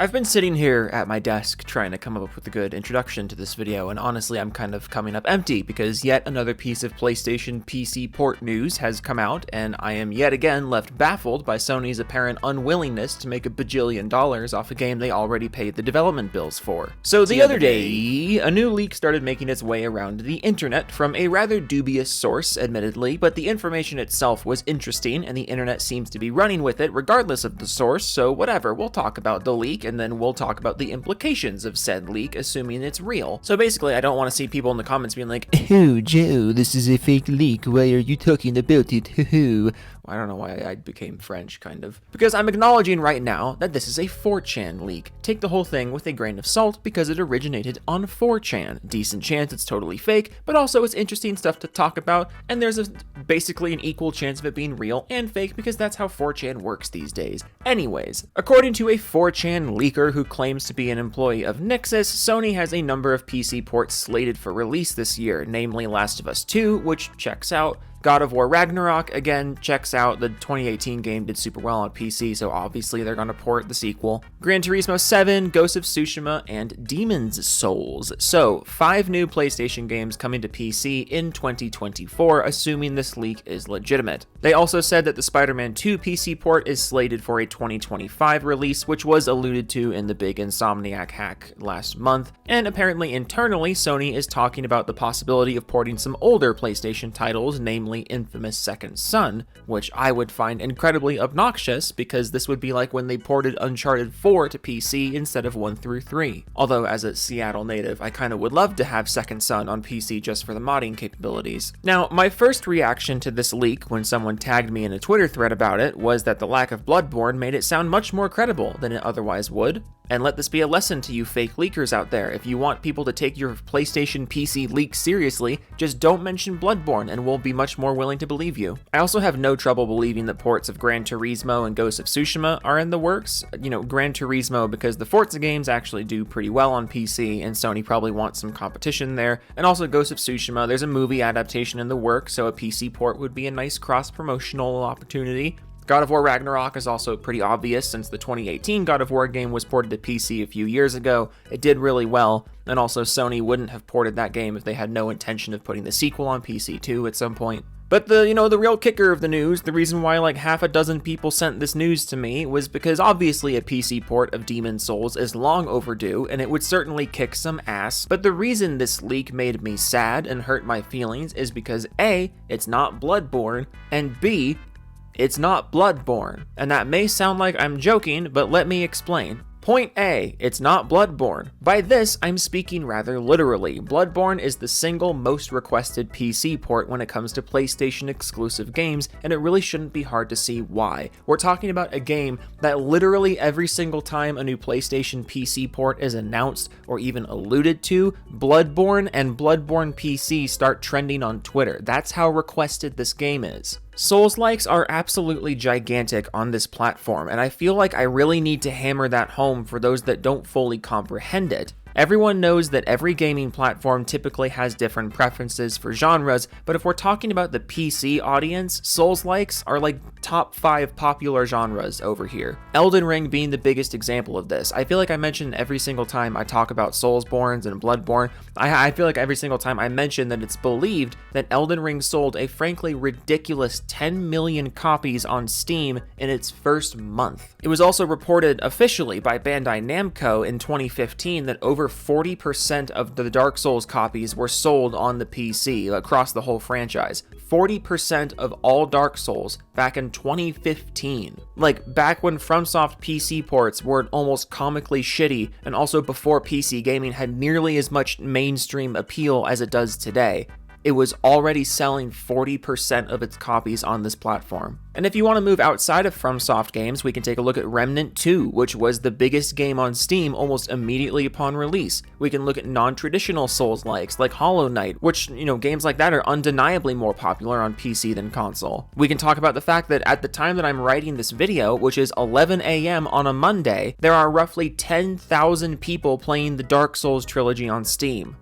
I've been sitting here at my desk trying to come up with a good introduction to this video, and honestly I'm kind of coming up empty because yet another piece of PlayStation PC port news has come out, and I am yet again left baffled by Sony's apparent unwillingness to make $1 bajillion off a game they already paid the development bills for. So the other day, a new leak started making its way around the internet from a rather dubious source, admittedly, but the information itself was interesting and the internet seems to be running with it regardless of the source, so whatever, we'll talk about the leak and then we'll talk about the implications of said leak, assuming it's real. So basically, I don't want to see people in the comments being like, "Oh, Joe, this is a fake leak, why are you talking about it, hoo-hoo." I don't know why I became French, kind of. Because I'm acknowledging right now that this is a 4chan leak. Take the whole thing with a grain of salt because it originated on 4chan. Decent chance it's totally fake, but also it's interesting stuff to talk about, and there's basically an equal chance of it being real and fake because that's how 4chan works these days. Anyways, according to a 4chan leaker who claims to be an employee of Nixxes, Sony has a number of PC ports slated for release this year, namely Last of Us 2, which checks out. God of War Ragnarok, again, checks out. The 2018 game did super well on PC, so obviously they're gonna port the sequel. Gran Turismo 7, Ghost of Tsushima, and Demon's Souls. So, 5 new PlayStation games coming to PC in 2024, assuming this leak is legitimate. They also said that the Spider-Man 2 PC port is slated for a 2025 release, which was alluded to in the big Insomniac hack last month. And apparently internally, Sony is talking about the possibility of porting some older PlayStation titles, namely infamous Second Son, which I would find incredibly obnoxious because this would be like when they ported Uncharted 4 to PC instead of 1 through 3. Although as a Seattle native, I kinda would love to have Second Son on PC just for the modding capabilities. Now, my first reaction to this leak when someone tagged me in a Twitter thread about it was that the lack of Bloodborne made it sound much more credible than it otherwise would. And let this be a lesson to you fake leakers out there. If you want people to take your PlayStation PC leak seriously, just don't mention Bloodborne and we'll be much more willing to believe you. I also have no trouble believing that ports of Gran Turismo and Ghost of Tsushima are in the works. You know, Gran Turismo because the Forza games actually do pretty well on PC and Sony probably wants some competition there. And also Ghost of Tsushima, there's a movie adaptation in the works, so a PC port would be a nice cross-promotional opportunity. God of War Ragnarok is also pretty obvious since the 2018 God of War game was ported to PC a few years ago. It did really well, and also Sony wouldn't have ported that game if they had no intention of putting the sequel on PC too at some point. But the real kicker of the news, the reason why like half a dozen people sent this news to me was because obviously a PC port of Demon's Souls is long overdue and it would certainly kick some ass. But the reason this leak made me sad and hurt my feelings is because A, it's not Bloodborne, and B, it's not Bloodborne. And that may sound like I'm joking, but let me explain. Point A, it's not Bloodborne. By this, I'm speaking rather literally. Bloodborne is the single most requested PC port when it comes to PlayStation exclusive games, and it really shouldn't be hard to see why. We're talking about a game that literally every single time a new PlayStation PC port is announced or even alluded to, Bloodborne and Bloodborne PC start trending on Twitter. That's how requested this game is. Souls-likes are absolutely gigantic on this platform, and I feel like I really need to hammer that home for those that don't fully comprehend it. Everyone knows that every gaming platform typically has different preferences for genres, but if we're talking about the PC audience, Souls-likes are like top 5 popular genres over here. Elden Ring being the biggest example of this. I feel like I mention every single time I talk about Soulsborns and Bloodborne, I feel like every single time I mention that it's believed that Elden Ring sold a frankly ridiculous 10 million copies on Steam in its first month. It was also reported officially by Bandai Namco in 2015 that over 40% of the Dark Souls copies were sold on the PC across the whole franchise. 40% of all Dark Souls back in 2015. Like, back when FromSoft PC ports were almost comically shitty, and also before PC gaming had nearly as much mainstream appeal as it does today. It was already selling 40% of its copies on this platform. And if you want to move outside of FromSoft games, we can take a look at Remnant 2, which was the biggest game on Steam almost immediately upon release. We can look at non-traditional Souls-likes like Hollow Knight, which, games like that are undeniably more popular on PC than console. We can talk about the fact that at the time that I'm writing this video, which is 11 a.m. on a Monday, there are roughly 10,000 people playing the Dark Souls trilogy on Steam.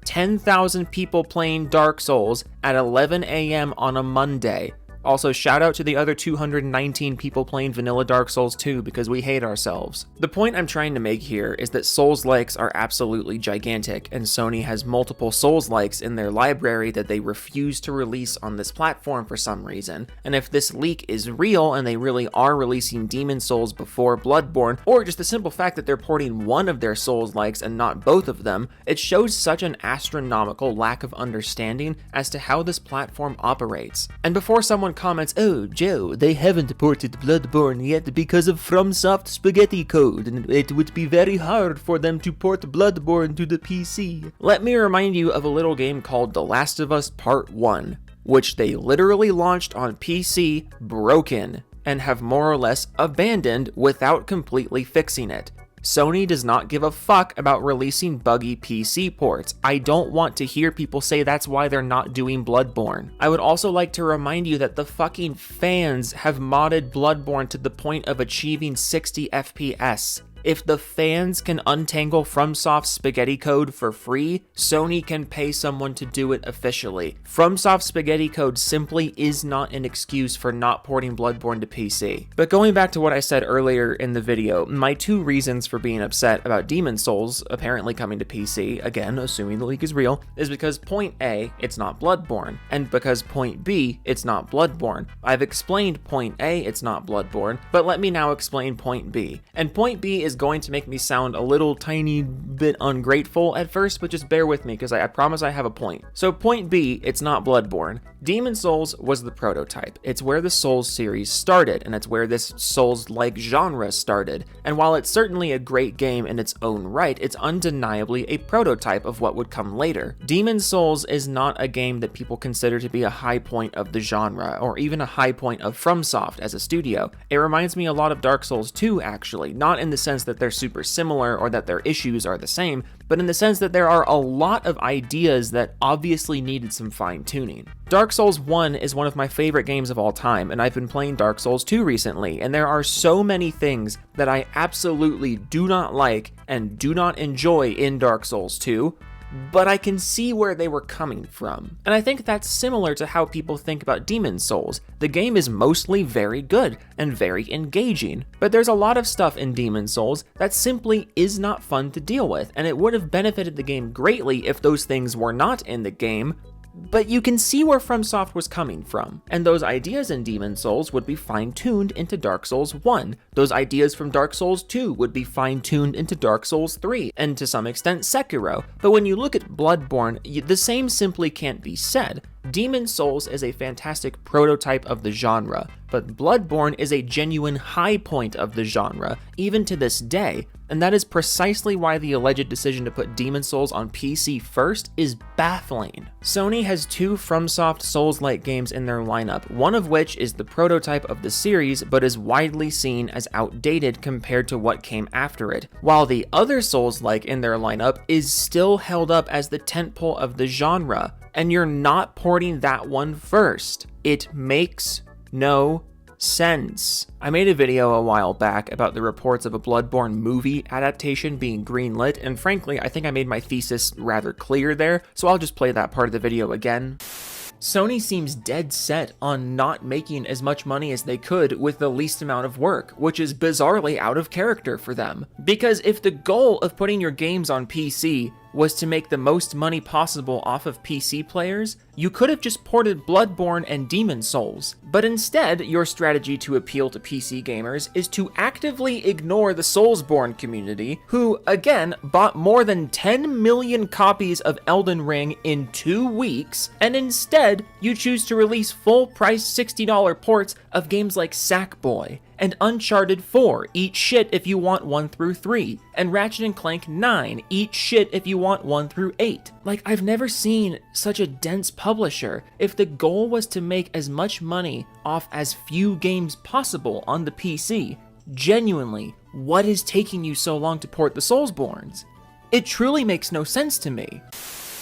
10,000 people playing Dark Souls at 11 a.m. on a Monday. Also, shout out to the other 219 people playing vanilla Dark Souls 2 because we hate ourselves. The point I'm trying to make here is that Souls-likes are absolutely gigantic, and Sony has multiple Souls-likes in their library that they refuse to release on this platform for some reason. And if this leak is real and they really are releasing Demon Souls before Bloodborne, or just the simple fact that they're porting one of their Souls-likes and not both of them, it shows such an astronomical lack of understanding as to how this platform operates. And before someone comments, "Oh, Joe, they haven't ported Bloodborne yet because of FromSoft spaghetti code, and it would be very hard for them to port Bloodborne to the PC." Let me remind you of a little game called The Last of Us Part 1, which they literally launched on PC broken, and have more or less abandoned without completely fixing it. Sony does not give a fuck about releasing buggy PC ports. I don't want to hear people say that's why they're not doing Bloodborne. I would also like to remind you that the fucking fans have modded Bloodborne to the point of achieving 60 FPS. If the fans can untangle FromSoft's spaghetti code for free, Sony can pay someone to do it officially. FromSoft's spaghetti code simply is not an excuse for not porting Bloodborne to PC. But going back to what I said earlier in the video, my two reasons for being upset about Demon Souls apparently coming to PC, again, assuming the leak is real, is because point A, it's not Bloodborne, and because point B, it's not Bloodborne. I've explained point A, it's not Bloodborne, but let me now explain point B. And point B is going to make me sound a little tiny bit ungrateful at first, but just bear with me because I promise I have a point. So point B, it's not Bloodborne. Demon Souls was the prototype. It's where the Souls series started, and it's where this Souls-like genre started. And while it's certainly a great game in its own right, it's undeniably a prototype of what would come later. Demon Souls is not a game that people consider to be a high point of the genre, or even a high point of FromSoft as a studio. It reminds me a lot of Dark Souls 2, actually, not in the sense that they're super similar or that their issues are the same, but in the sense that there are a lot of ideas that obviously needed some fine-tuning. Dark Souls 1 is one of my favorite games of all time, and I've been playing Dark Souls 2 recently, and there are so many things that I absolutely do not like and do not enjoy in Dark Souls 2, but I can see where they were coming from. And I think that's similar to how people think about Demon Souls. The game is mostly very good and very engaging, but there's a lot of stuff in Demon Souls that simply is not fun to deal with, and it would have benefited the game greatly if those things were not in the game. But you can see where FromSoft was coming from, and those ideas in Demon Souls would be fine-tuned into Dark Souls 1. Those ideas from Dark Souls 2 would be fine-tuned into Dark Souls 3, and to some extent Sekiro. But when you look at Bloodborne, the same simply can't be said. Demon Souls is a fantastic prototype of the genre, but Bloodborne is a genuine high point of the genre, even to this day, and that is precisely why the alleged decision to put Demon Souls on PC first is baffling. Sony has two FromSoft Souls-like games in their lineup, one of which is the prototype of the series, but is widely seen as outdated compared to what came after it, while the other Souls-like in their lineup is still held up as the tentpole of the genre, and you're not porting that one first. It makes no sense. I made a video a while back about the reports of a Bloodborne movie adaptation being greenlit, and frankly, I think I made my thesis rather clear there, so I'll just play that part of the video again. Sony seems dead set on not making as much money as they could with the least amount of work, which is bizarrely out of character for them. Because if the goal of putting your games on PC was to make the most money possible off of PC players, you could have just ported Bloodborne and Demon Souls. But instead, your strategy to appeal to PC gamers is to actively ignore the Soulsborne community, who, again, bought more than 10 million copies of Elden Ring in 2 weeks, and instead, you choose to release full-price $60 ports of games like Sackboy, and Uncharted 4, eat shit if you want 1 through 3, and Ratchet & Clank 9, eat shit if you want 1 through 8. Like, I've never seen such a dense publisher. If the goal was to make as much money off as few games possible on the PC, genuinely, what is taking you so long to port the Soulsborns? It truly makes no sense to me.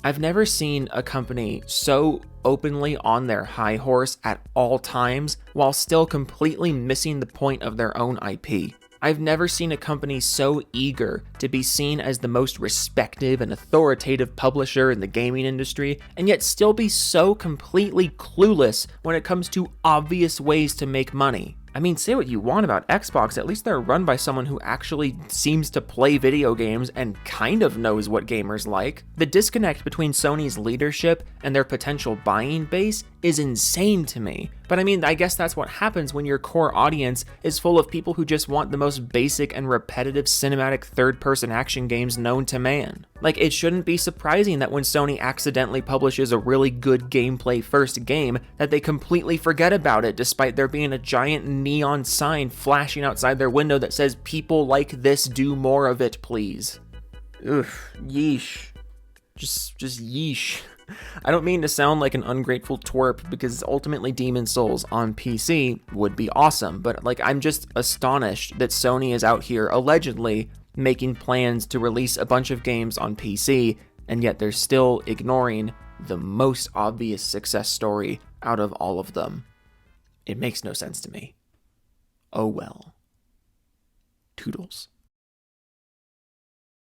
I've never seen a company so openly on their high horse at all times while still completely missing the point of their own IP. I've never seen a company so eager to be seen as the most respected and authoritative publisher in the gaming industry, and yet still be so completely clueless when it comes to obvious ways to make money. I mean, say what you want about Xbox, at least they're run by someone who actually seems to play video games and kind of knows what gamers like. The disconnect between Sony's leadership and their potential buying base is insane to me. But I mean, I guess that's what happens when your core audience is full of people who just want the most basic and repetitive cinematic third-person action games known to man. Like, it shouldn't be surprising that when Sony accidentally publishes a really good gameplay-first game, that they completely forget about it despite there being a giant neon sign flashing outside their window that says, "People like this, do more of it, please." Ugh, yeesh. Just yeesh. I don't mean to sound like an ungrateful twerp, because ultimately Demon's Souls on PC would be awesome, but like, I'm just astonished that Sony is out here allegedly making plans to release a bunch of games on PC, and yet they're still ignoring the most obvious success story out of all of them. It makes no sense to me. Oh well. Toodles.